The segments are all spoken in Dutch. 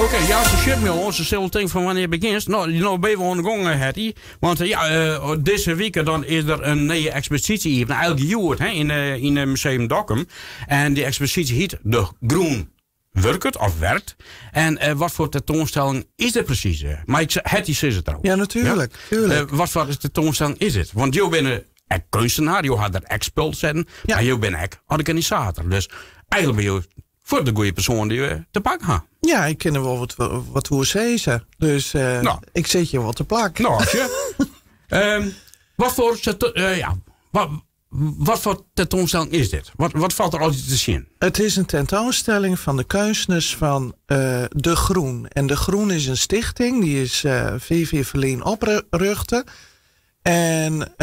Oké, ja, ze shit me ons. Ze zullen denken van wanneer begint. Nou ben we aan de gang, Hetty. Want deze week dan is er een nieuwe expositie. Even elke jaar in het Museum Dokkum. En die expositie heet De Groen Werkt of Werkt. En wat voor tentoonstelling is het precies? Maar Hetty zegt het trouwens. Ja, natuurlijk. Ja? Tuurlijk. Wat voor tentoonstelling is het? Want je bent een kunstenaar, je had er expul zetten. Ja. Maar je bent ook organisator. Dus eigenlijk ben je voor de goede persoon die je te pakken hebt. Ja, ik ken wel wat hoe ze. Dus ik zet je wat te plak. Nou, wat voor tentoonstelling is dit? Wat valt er altijd te zien? Het is een tentoonstelling van de kunstenaars van De Groen. En De Groen is een stichting. Die is VV Verleen oprichten. En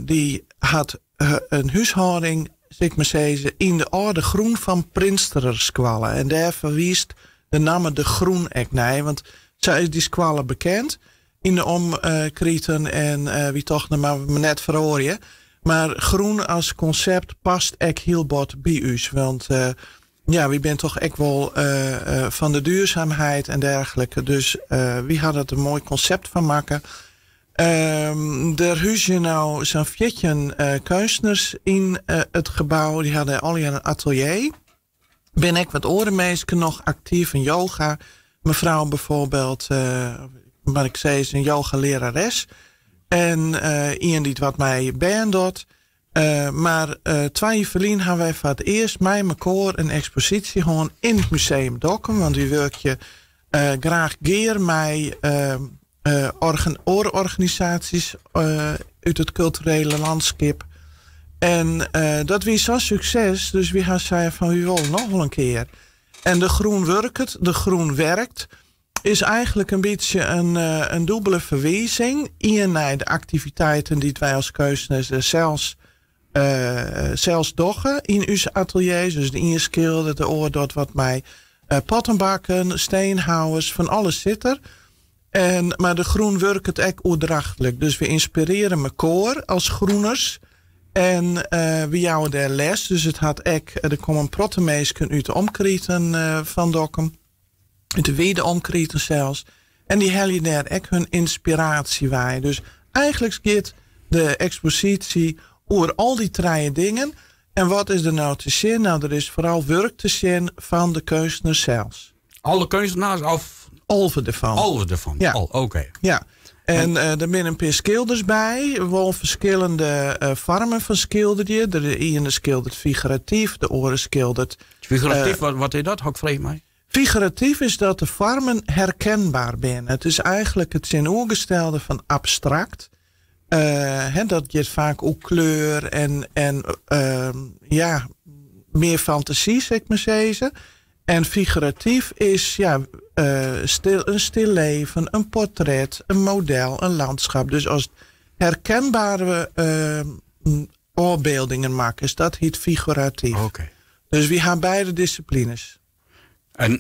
die had een huishouding, zeg maar zeggen, in de oude Groen van Prinstererskwallen. En daar verwiest de naam De Groen ek naar. Want zo is die squallen bekend in de omkrieten en wie toch nog maar net verhoren. Maar groen als concept past ek heel bot bij u. Want wie bent toch echt wel van de duurzaamheid en dergelijke. Dus wie had het een mooi concept van maken. Er huisje nou zo'n 14 kunstenaars in het gebouw. Die hadden al een atelier. Ben ik wat orenmeesken nog actief in yoga. Mevrouw bijvoorbeeld, wat ik zei, is een yoga lerares. En iemand die wat mij ben doet. Maar 2 verlien hebben wij voor het eerst mij mijn koor een expositie gewoon in het Museum Dokkum. Want die werk je graag geer mij oororganisaties uit het culturele landschap. En dat was zo'n succes. Dus we gaan zeggen van we willen nog wel een keer. En De Groen Werkt, De Groen Werkt is eigenlijk een beetje een dubbele verwijzing. Naar de activiteiten die wij als kunstenaars zelfs doggen in uw ateliers. Dus de inschilderen, de oordot wat mij pottenbakken, steenhouwers, van alles zit er. Maar De Groen werkt het echt oordrachtelijk. Dus we inspireren mijn koor als groeners. En we jouwen daar les. Dus het had er komen prottenmeesken uit de omkrieten van Dokkum. Uit de wede omkrieten zelfs. En die hel je daar echt hun inspiratie bij. Dus eigenlijk gaat de expositie over al die 3 dingen. En wat is er nou te zien? Nou, er is vooral werk te zien van de kunstenaars zelfs. Alle kunstenaars of? Alve ervan. Alve ervan, ja. Oké. Ja. En er zijn een paar schilders bij. Wel verschillende vormen van schilderje. De ene schildert figuratief, de andere schildert... Figuratief, wat is dat? Hak vreemd mij. Figuratief is dat de vormen herkenbaar zijn. Het is eigenlijk het zinogestelde van abstract. Dat je vaak ook kleur en meer fantasie, zeg maar zeggen. En figuratief is een stil leven, een portret, een model, een landschap. Dus als het herkenbare oorbeeldingen maken, is dat heet figuratief. Okay. Dus we hebben beide disciplines.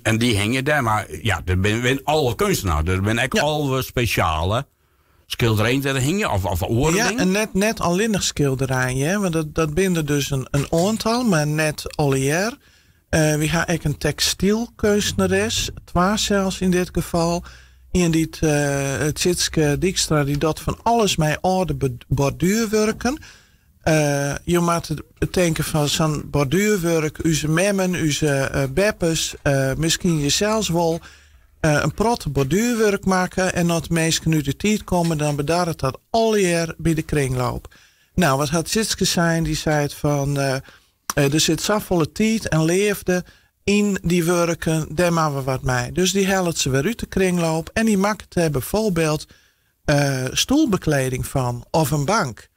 En die hang je daar, maar ja, er zijn alle kunstenaars. Er zijn echt alle speciale schilderijen daar hang je, of oren. Ja, en net alleen nog schilderijen, want dat binden dus een aantal, maar net alle jaar. We hebben ook een textielkunstenares, 2 zelfs in dit geval. En die Tjitske Dijkstra, die dat van alles met oude borduurwerken. Je moet denken van zo'n borduurwerk, uw memmen, uw beppes, misschien jezelf wel een protte borduurwerk maken. En dat mensen nu de tijd komen, dan bedaart dat al jaar bij de kringloop. Nou, wat had Tjitske zijn? Die zei het van... er zit zoveel tijd en leefde in die werken, daar maken we wat mee. Dus die halen ze weer uit de kringloop en die maken er bijvoorbeeld stoelbekleding van of een bank.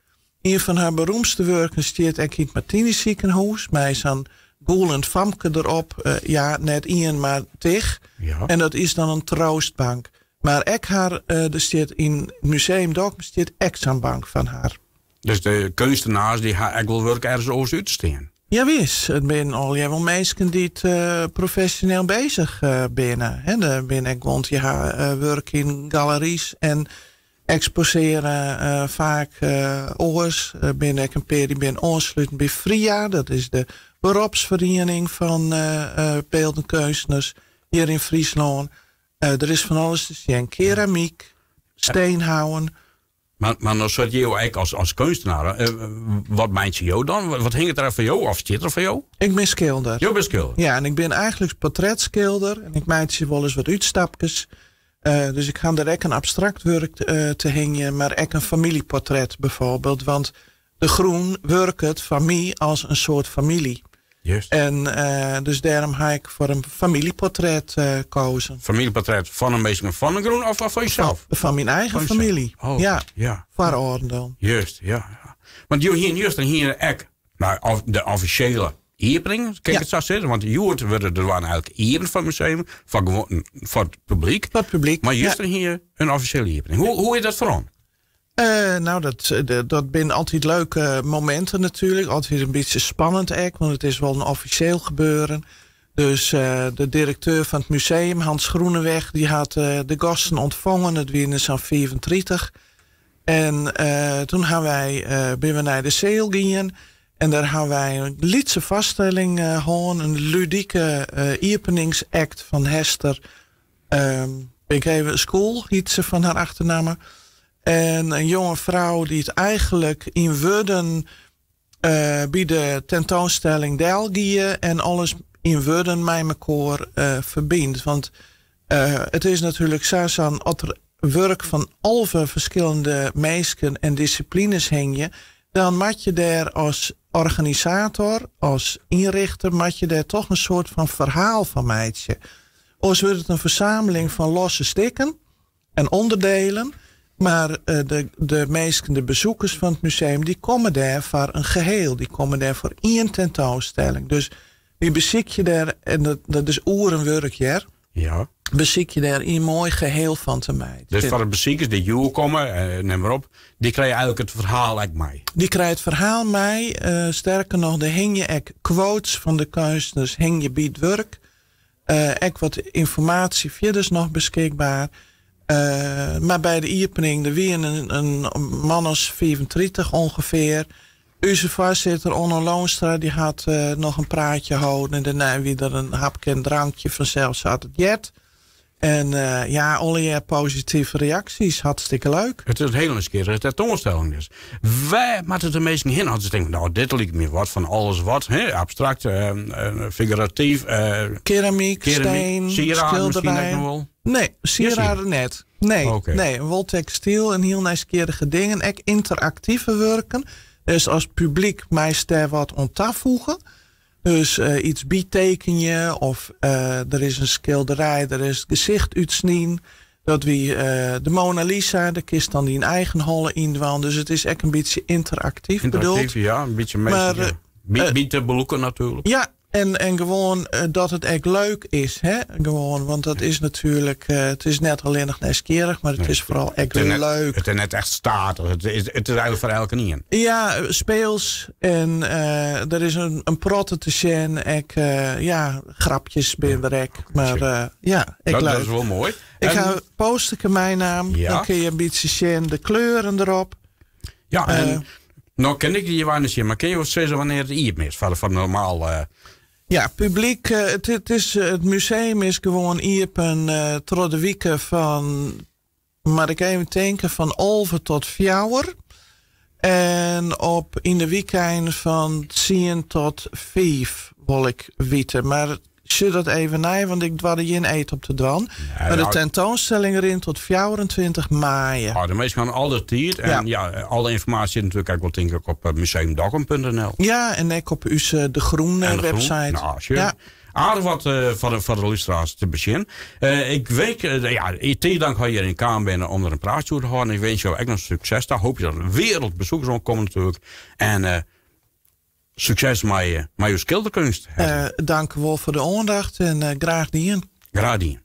Een van haar beroemdste werken staat in het Martini ziekenhuis met zo'n golend famke erop. Net één, maar tig. Ja. En dat is dan een troostbank. Maar er staat in het Museum Dokkum staat zo'n bank van haar. Dus de kunstenaars die gaan echt wel werk ergens over uitsteken. Ja, wist. Het zijn al wel mensen die het professioneel bezig binnen. Er ben ik want je werk in galeries en exposeren vaak oors. Ben ik een periode ben aansluitend bij FRIA. Dat is de beroepsvereniging van beeldend kunstenaars hier in Friesland. Er is van alles te zien. Keramiek, steenhouden. Maar dan zat je eigenlijk als kunstenaar. Wat meint je jou dan? Wat hing het er van jou? Of zit er van jou? Ik ben schilder. Je bent schilder? Ja, en ik ben eigenlijk portretschilder. En ik maak je wel eens wat uitstapjes. Dus ik ga direct een abstract werk te hangen. Maar ook een familieportret bijvoorbeeld. Want de groen werkt het van mij als een soort familie. Juist. En dus daarom heb ik voor een familieportret gekozen. Familieportret van een beetje van een groen of van jezelf? Van mijn eigen familie. Oh, ja. Voor orde dan. Juist, ja. Want hier echt de officiële opening, kijk het zo zitten. Want Joert werden er waren eigenlijk even van het museum, voor het publiek. Voor het publiek. Maar juist hier een officiële opening. Hoe is dat voor? Dat zijn altijd leuke momenten natuurlijk. Altijd een beetje spannend echt, want het is wel een officieel gebeuren. Dus de directeur van het museum, Hans Groeneweg, die had de gasten ontvangen. Het waren zo'n 35. En toen ben we naar de Seel gegaan. En daar hebben wij een liedse vaststelling een ludieke openingsact van Hester. Ik even school, iets van haar achternaam. En een jonge vrouw die het eigenlijk in Woerden bij de tentoonstelling deelgieën en alles in Woerden met elkaar verbindt. Want het is natuurlijk zo dat er werk van alle verschillende mensen en disciplines hingen. Dan moet je daar als organisator, als inrichter, moet je daar toch een soort van verhaal van maken. Als wordt het een verzameling van losse stukken en onderdelen. Maar de meesten, de bezoekers van het museum, die komen daar voor een geheel. Die komen daar voor één tentoonstelling. Dus die beziek je daar, en dat is oerenwerk, ja. Beziek je daar een mooi geheel van te maken. Dus voor de beziekers die hier komen, neem maar op, die krijgen eigenlijk het verhaal mee. Die krijgen het verhaal mee. Sterker nog, er hing je ook quotes van de kunstenaars, hing je bij het werk. Ook wat informatie verder nog beschikbaar. Maar bij de opening, er weer een man als 35 ongeveer. Onze voorzitter Onno Loonstra, die had nog een praatje houden. En daarna weer een hapje en drankje, vanzelf zat het jet. En alle positieve reacties, hartstikke leuk. Het is een hele keer tentoonstelling dus. Wij moeten het de meesten heen hadden ze denken, nou dit lijkt me wat van alles wat. Abstract, figuratief. Keramiek, steen, schilderij. Nee, sieraden net. Nee, wel textiel en heel nieuwsgierige dingen. Ook interactieve werken. Dus als publiek mij daar wat aan toevoegen. Dus iets bieteken je of er is een schilderij, er is gezicht uitsnien. Dat wie de Mona Lisa, de kist dan die in eigen hollen indwaan. Dus het is echt een beetje interactief bedoeld. Ja, een beetje meestal. Biet te beloeken natuurlijk. Ja. En gewoon dat het echt leuk is. Hè? Gewoon, want dat is natuurlijk... het is net alleen nog nieuwsgierig, maar het is vooral echt leuk. Het is net echt statig. Het is eigenlijk voor elke niet. Ja, speels. En er is een protte te zien. Grapjes bewerk. Maar leuk. Dat is wel mooi. Ik ga posten mijn naam. Ja. Dan kun je een beetje zien de kleuren erop. Ja, en nou ken ik je weinig zien, maar ken je ook zeggen wanneer het hier is? Van normaal... Ja, publiek. Het museum is gewoon open tot de weken van, maar ik even denken, van 11 tot 4. En in de weekend van 10 tot 5 wil ik weten. Maar zit dat even na, want ik dwar geen eten op de dwan. Ja, maar de tentoonstelling erin tot 24 mei. Ja, de meesten gaan alle tijd. En alle informatie zit natuurlijk ook wel denk ik op museumdokkum.nl. Ja, en ik op uw De Groen website. Nou, ja. Aardig wat voor de luisteraars te beginnen. Ik weet, dank dat je hier in Kamer bent om er een praatje te houden. Ik wens jou echt nog succes. Daar hoop je dat er wereldbezoekers komen natuurlijk. En succes met je schilderkunst. Dank u wel voor de aandacht en graag dien. Graag dien.